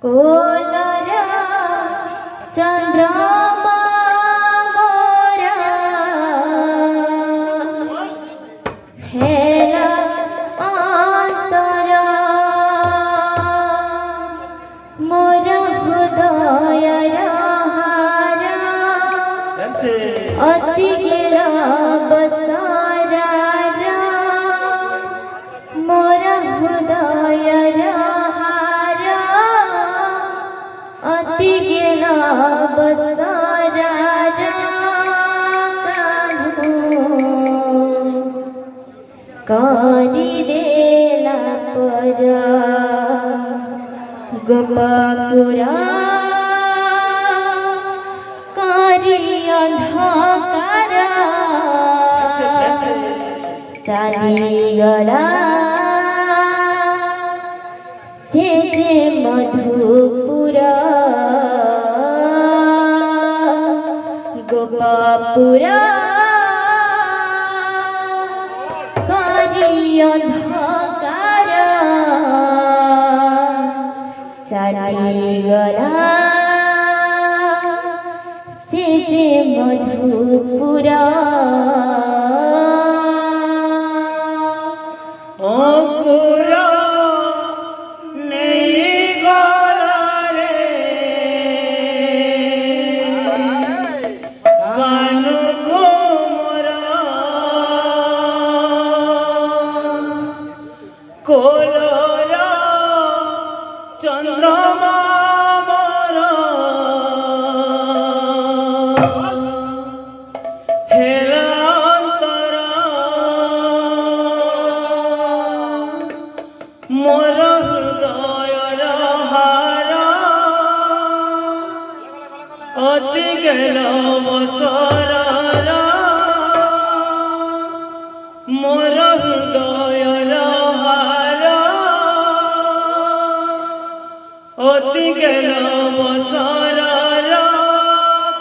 cholera चंद्रमा मोरा हेला अंतरा मोरा हृदय हारा अति गिला बसारा मोरा हृदय अति गिला बसारा कानी देला परा गोपापुरा कारी अंधकारा चाली गला से मधुपुरा गोपापुरा कारी अंधकारा चाली गला से मधुपुरा कोलरा चंद्रमा मोरा हेला अंतरा मोर हृदय हारा अति गेला बसारा मोर हृदय अति गेला बसारा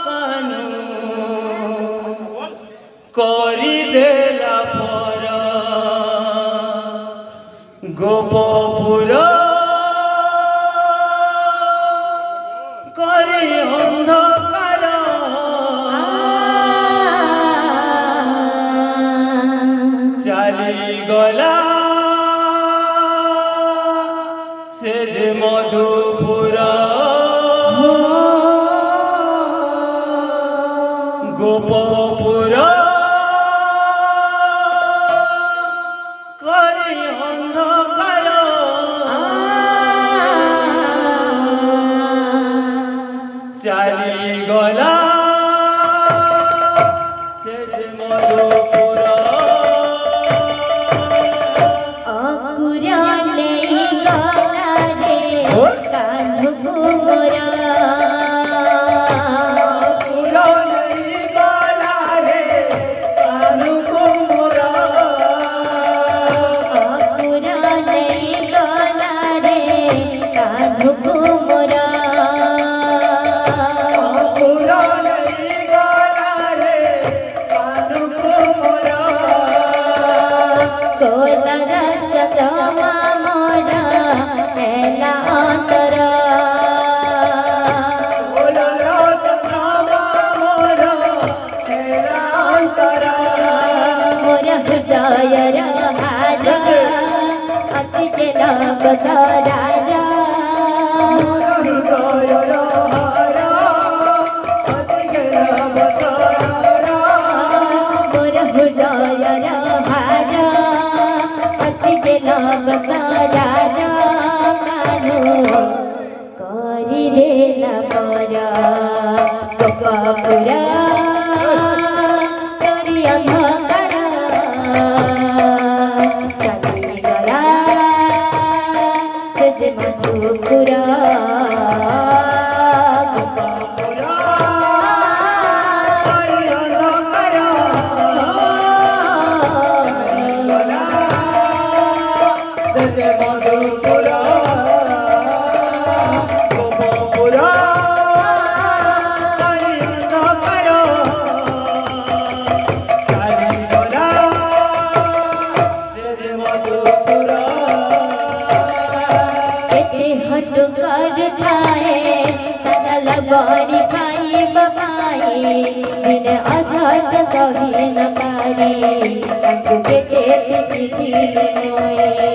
कानू करी देला परा गोपपुरा करी अंधकार चाली गला से मधुपुरा गोपपुरा करी अंधकार चाली गला से मधुपुरा अति गेला बसारा मोर हृदय हारा अति गेला बसारा करी देला परा गोपापुरा करी अंधकारा मधुपुरा हटु कर छाए सदल बड़ी खाई बबाई दिन अधट सही न पारी ताकू बेटे चिठी मोए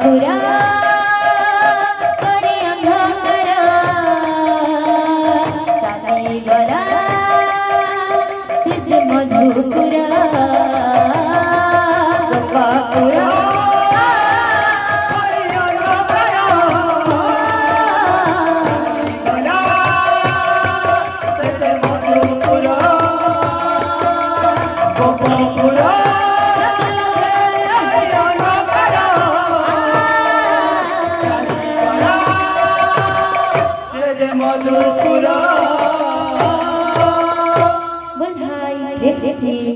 पूरा करे अंधकार साथी गरा सिद्ध मधुपुरा पूरा मधुपुरा